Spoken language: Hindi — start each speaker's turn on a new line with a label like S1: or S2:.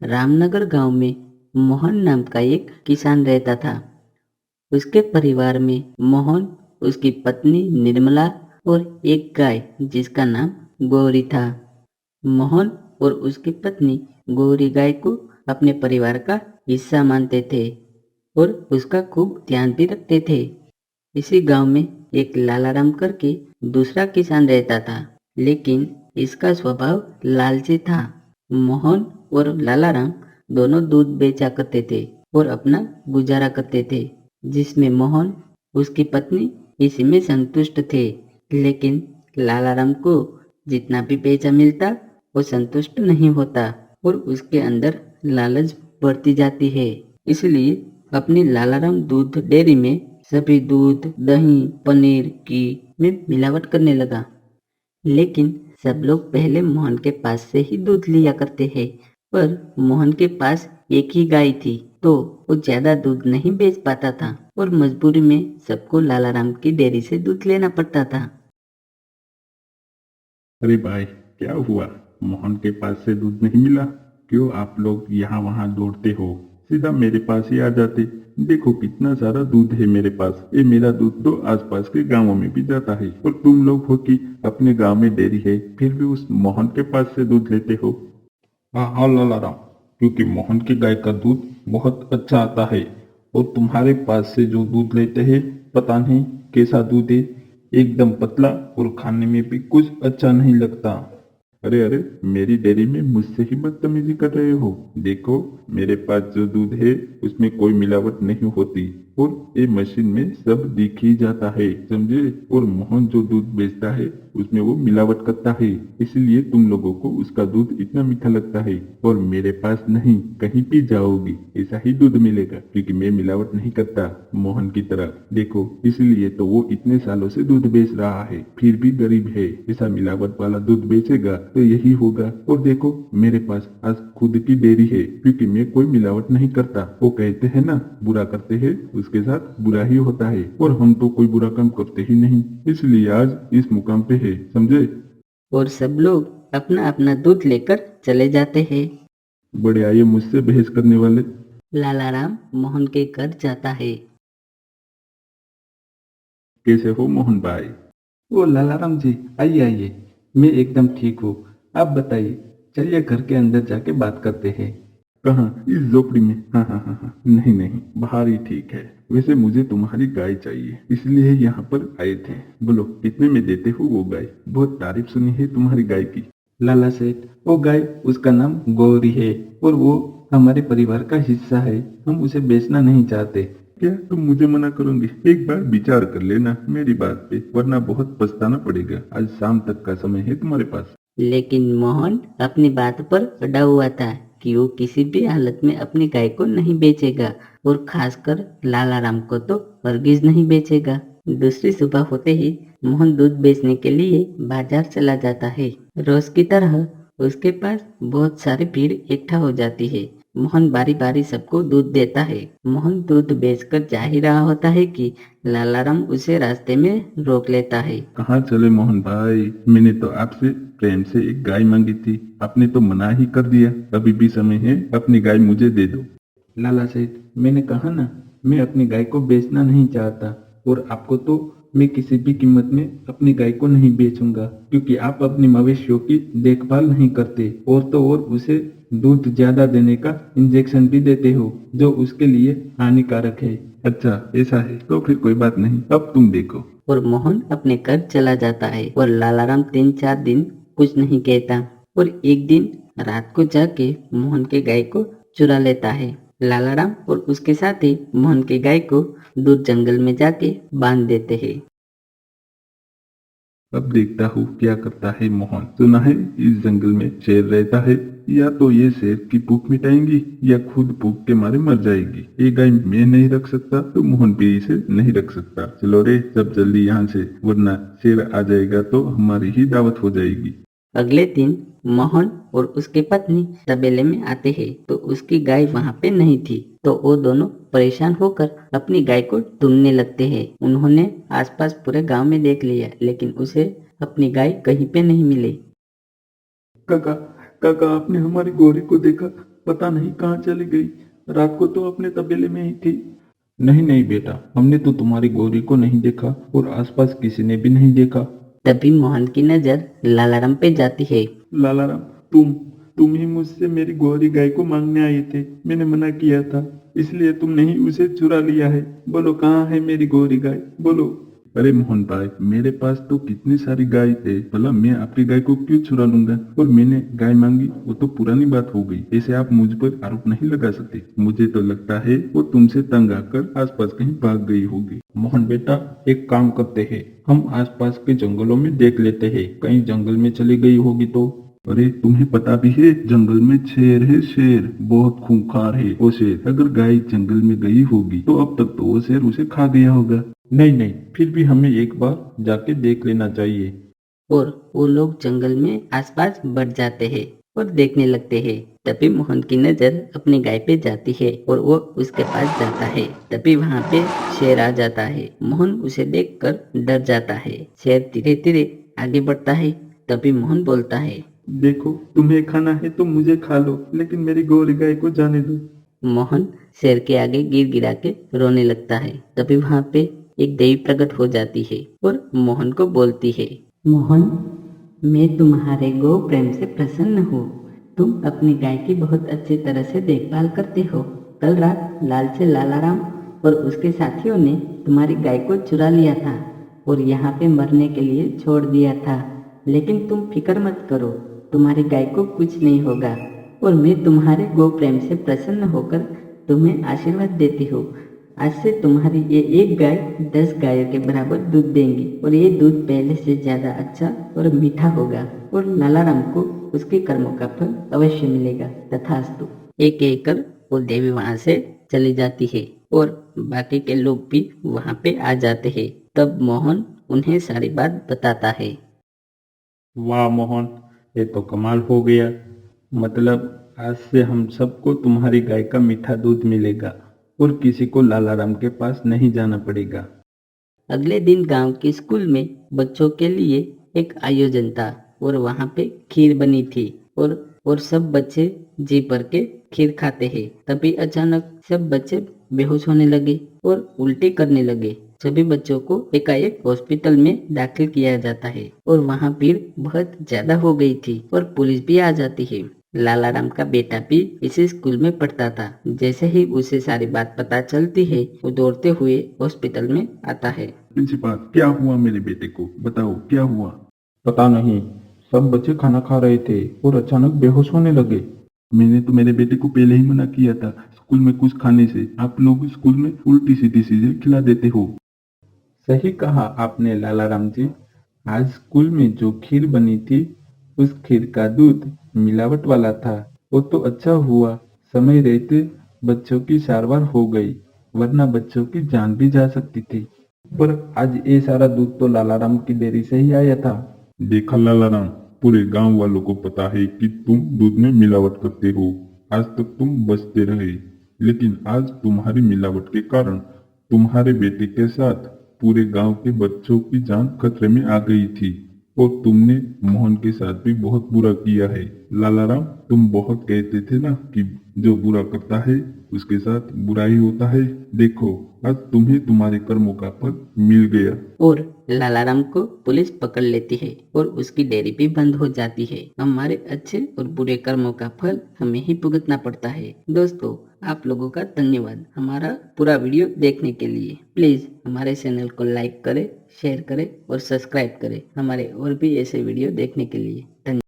S1: रामनगर गांव में मोहन नाम का एक किसान रहता था। उसके परिवार में मोहन, उसकी पत्नी निर्मला और एक गाय जिसका नाम गौरी था। मोहन और उसकी पत्नी गौरी गाय को अपने परिवार का हिस्सा मानते थे और उसका खूब ध्यान भी रखते थे। इसी गांव में एक लालाराम करके दूसरा किसान रहता था, लेकिन इसका स्वभाव लालची था। मोहन और लालाराम दोनों दूध बेचा करते थे और अपना गुजारा करते थे, जिसमें मोहन, उसकी पत्नी इसी में संतुष्ट थे। लेकिन लालाराम को जितना भी पैसा मिलता वो संतुष्ट नहीं होता और उसके अंदर लालच बढ़ती जाती है। इसलिए अपनी लालाराम दूध डेयरी में सभी दूध, दही, पनीर, घी में मिलावट करने लगा। लेकिन सब लोग पहले मोहन के पास से ही दूध लिया करते हैं, पर मोहन के पास एक ही गाय थी, तो वो ज्यादा दूध नहीं बेच पाता था और मजबूरी में सबको लालाराम की डेयरी से दूध लेना पड़ता था।
S2: अरे भाई, क्या हुआ? मोहन के पास से दूध नहीं मिला? क्यों आप लोग यहाँ वहाँ दौड़ते हो? सीधा मेरे पास ही आ जाते। देखो कितना सारा दूध है मेरे पास। ये मेरा दूध तो आसपास के गांवों में भी जाता है, और तुम लोग हो कि अपने गांव में डेयरी है फिर भी उस मोहन के पास से दूध लेते हो। हाँ हाँ लालाराम, क्योंकि मोहन की गाय का दूध बहुत अच्छा आता है, और तुम्हारे पास से जो दूध लेते हैं पता नहीं कैसा दूध है, एकदम पतला और खाने में भी कुछ अच्छा नहीं लगता। अरे अरे, मेरी डेयरी में मुझसे ही बदतमीजी कर रहे हो? देखो, मेरे पास जो दूध है उसमें कोई मिलावट नहीं होती, और ये मशीन में सब दिख ही जाता है, समझे? और मोहन जो दूध बेचता है उसमें वो मिलावट करता है, इसलिए तुम लोगों को उसका दूध इतना मीठा लगता है, और मेरे पास नहीं, कहीं भी जाओगी ऐसा ही दूध मिलेगा, क्योंकि मैं मिलावट नहीं करता मोहन की तरह। देखो, इसलिए तो वो इतने सालों से दूध बेच रहा है, फिर भी गरीब है। ऐसा मिलावट वाला दूध बेचेगा तो यही होगा। और देखो, मेरे पास आज खुद की डेयरी है, क्योंकि मैं कोई मिलावट नहीं करता। वो कहते हैं ना, बुरा करते हैं उसके साथ बुरा ही होता है, और हम तो कोई बुरा काम करते ही नहीं, इसलिए आज इस मुकाम पे है, समझे?
S1: और सब लोग अपना अपना दूध लेकर चले जाते हैं।
S2: बड़े आए मुझसे बहस करने वाले।
S1: लालाराम मोहन के घर जाता है।
S2: कैसे हो मोहन भाई?
S3: ओ लालाराम जी, आइए आइए। मैं एकदम ठीक हूँ। आप बताइए, चलिए घर के अंदर जाके बात करते हैं।
S2: कहाँ? इस झोपड़ी में? हाँ हाँ हाँ हाँ, नहीं नहीं, बाहर ही ठीक है। वैसे मुझे तुम्हारी गाय चाहिए, इसलिए यहाँ पर आए थे। बोलो कितने में देते हो वो गाय? बहुत तारीफ सुनी है तुम्हारी गाय की।
S3: लाला सेठ, वो गाय, उसका नाम गौरी है, और वो हमारे परिवार का हिस्सा है। हम उसे बेचना नहीं चाहते।
S2: क्या तुम मुझे मना करोगे? एक बार विचार कर लेना मेरी बात पे, वरना बहुत पछताना पड़ेगा। आज शाम तक का समय है तुम्हारे पास।
S1: लेकिन मोहन अपनी बात पर अड़ा हुआ था कि वो किसी भी हालत में अपनी गाय को नहीं बेचेगा, और खासकर लालाराम को तो हरगिज नहीं बेचेगा। दूसरी सुबह होते ही मोहन दूध बेचने के लिए बाजार चला जाता है। रोज की तरह उसके पास बहुत सारी भीड़ इकट्ठा हो जाती है। मोहन बारी बारी सबको दूध देता है। मोहन दूध बेचकर जा ही रहा होता है कि लालाराम उसे रास्ते में रोक लेता है।
S2: कहाँ चले मोहन भाई? मैंने तो आपसे प्रेम से एक गाय मांगी थी, आपने तो मना ही कर दिया। अभी भी समय है, अपनी गाय मुझे दे दो।
S3: लाला सेठ, मैंने कहा ना, मैं अपनी गाय को बेचना नहीं चाहता, और आपको तो मैं किसी भी कीमत में अपनी गाय को नहीं बेचूंगा, क्योंकि आप अपनी मवेशियों की देखभाल नहीं करते, और तो और उसे दूध ज्यादा देने का इंजेक्शन भी देते हो, जो उसके लिए हानिकारक है।
S2: अच्छा ऐसा है, तो फिर कोई बात नहीं, अब तुम देखो।
S1: और मोहन अपने घर चला जाता है और लालाराम 3-4 दिन कुछ नहीं कहता, और एक दिन रात को जाके मोहन के गाय को चुरा लेता है। लालाराम और उसके साथी मोहन की गाय को दूर जंगल में जाके बांध देते हैं।
S2: अब देखता हूँ क्या करता है मोहन। सुना है इस जंगल में शेर रहता है, या तो ये शेर की भूख मिटाएंगी या खुद भूख के मारे मर जाएगी। ये गाय मैं नहीं रख सकता तो मोहन भी इसे नहीं रख सकता। चलो रे, सब जल्दी यहाँ से, वरना शेर आ जाएगा तो हमारी ही दावत हो जाएगी।
S1: अगले दिन मोहन और उसकी पत्नी तबेले में आते हैं, तो उसकी गाय वहाँ पे नहीं थी। तो वो दोनों परेशान होकर अपनी गाय को ढूंढने लगते हैं। उन्होंने आसपास पूरे गांव में देख लिया, लेकिन उसे अपनी गाय कहीं पे नहीं मिली।
S2: काका, काका, आपने हमारी गौरी को देखा? पता नहीं कहाँ चली गई। रात को तो अपने तबेले में ही थी।
S3: नहीं नहीं बेटा, हमने तो तुम्हारी गौरी को नहीं देखा और आसपास किसी ने भी नहीं देखा।
S1: तभी मोहन की नजर लालाराम पे जाती है।
S2: लालाराम, तुम ही मुझसे मेरी गौरी गाय को मांगने आए थे। मैंने मना किया था, इसलिए तुमने ही उसे चुरा लिया है। बोलो कहाँ है मेरी गौरी गाय, बोलो। अरे मोहन भाई, मेरे पास तो कितनी सारी गाय थे, भला मैं आपकी गाय को क्यों चुरा लूंगा? और मैंने गाय मांगी वो तो पुरानी बात हो गई। ऐसे आप मुझ पर आरोप नहीं लगा सकते। मुझे तो लगता है वो तुमसे तंग आकर आसपास कहीं भाग गई होगी।
S3: मोहन बेटा, एक काम करते हैं, हम आसपास के जंगलों में देख लेते हैं, कहीं जंगल में चली गई होगी तो।
S2: अरे तुम्हें पता भी है, जंगल में शेर है, शेर बहुत खूंखार है वो शेर। अगर गाय जंगल में गई होगी तो अब तक तो वो शेर उसे खा गया होगा।
S3: नहीं नहीं, फिर भी हमें एक बार जाके देख लेना चाहिए।
S1: और वो लोग जंगल में आसपास बढ़ जाते हैं और देखने लगते हैं। तभी मोहन की नजर अपनी गाय पे जाती है और वो उसके पास जाता है। तभी वहाँ पे शेर आ जाता है। मोहन उसे देखकर डर जाता है। शेर धीरे धीरे आगे बढ़ता है। तभी मोहन बोलता है,
S2: देखो, तुम्हें खाना है तो मुझे खा लो, लेकिन मेरी गौरी गाय को जाने दो।
S1: मोहन शेर के आगे गिर गिरा के रोने लगता है। तभी वहाँ पे एक देवी प्रकट हो जाती है और मोहन को बोलती है, मोहन, मैं तुम्हारे गौ प्रेम से प्रसन्न हूँ। तुम अपनी गाय की बहुत अच्छी तरह से देखभाल करते हो। कल रात लालचे लालाराम और उसके साथियों ने तुम्हारी गाय को चुरा लिया था और यहाँ पे मरने के लिए छोड़ दिया था। लेकिन तुम फिक्र मत करो, तुम्हारी गाय को कुछ नहीं होगा और मैं तुम्हारे गौ प्रेम से प्रसन्न होकर तुम्हें आशीर्वाद देती हूँ। आज से तुम्हारी ये एक गाय 10 गायों के बराबर दूध देंगी और ये दूध पहले से ज्यादा अच्छा और मीठा होगा और लालाराम को उसके कर्मों का फल अवश्य मिलेगा। तथास्तु। एक एक कर वो देवी वहां से चली जाती है और बाकी के लोग भी वहां पे आ जाते हैं। तब मोहन उन्हें सारी बात बताता है।
S3: वाह मोहन, ये तो कमाल हो गया। मतलब आज से हम सबको तुम्हारी गाय का मीठा दूध मिलेगा और किसी को लालाराम के पास नहीं जाना पड़ेगा।
S1: अगले दिन गांव के स्कूल में बच्चों के लिए एक आयोजन था और वहां पे खीर बनी थी और सब बच्चे जी भर के खीर खाते हैं। तभी अचानक सब बच्चे बेहोश होने लगे और उल्टी करने लगे। सभी बच्चों को एकाएक हॉस्पिटल में दाखिल किया जाता है और वहाँ भीड़ बहुत ज्यादा हो गई थी और पुलिस भी आ जाती है। लालाराम का बेटा भी इसी स्कूल में पढ़ता था। जैसे ही उसे सारी बात पता चलती है, वो दौड़ते हुए हॉस्पिटल में आता है।
S2: प्रिंसिपल, क्या हुआ मेरे बेटे को, बताओ क्या हुआ?
S3: पता नहीं, सब बच्चे खाना खा रहे थे और अचानक बेहोश होने लगे।
S2: मैंने तो मेरे बेटे को पहले ही मना किया था स्कूल में कुछ खाने से। आप लोग स्कूल में उल्टी सीधी चीजें खिला देते हो।
S3: सही कहा आपने लालाराम जी। आज स्कूल में जो खीर बनी थी, उस खीर का दूध मिलावट वाला था। वो तो अच्छा हुआ समय रहते बच्चों की सारवार हो गई, वरना बच्चों की जान भी जा सकती थी। पर आज ये सारा दूध तो लालाराम की डेयरी से ही आया था।
S2: देखा लालाराम, पूरे गांव वालों को पता है कि तुम दूध में मिलावट करते हो। आज तक तुम बचते रहे, लेकिन आज तुम्हारी मिलावट के कारण तुम्हारे बेटे के साथ पूरे गांव के बच्चों की जान खतरे में आ गई थी। और तुमने मोहन के साथ भी बहुत बुरा किया है। लालाराम, तुम बहुत कहते थे ना कि जो बुरा करता है उसके साथ बुरा ही होता है। देखो, आज तुम्हें तुम्हारे कर्मों का फल मिल गया।
S1: और लालाराम को पुलिस पकड़ लेती है और उसकी डेयरी भी बंद हो जाती है। हमारे अच्छे और बुरे कर्मों का फल हमें ही भुगतना पड़ता है। दोस्तों, आप लोगों का धन्यवाद हमारा पूरा वीडियो देखने के लिए। प्लीज हमारे चैनल को लाइक करें, शेयर करें और सब्सक्राइब करें हमारे और भी ऐसे वीडियो देखने के लिए। धन्यवाद।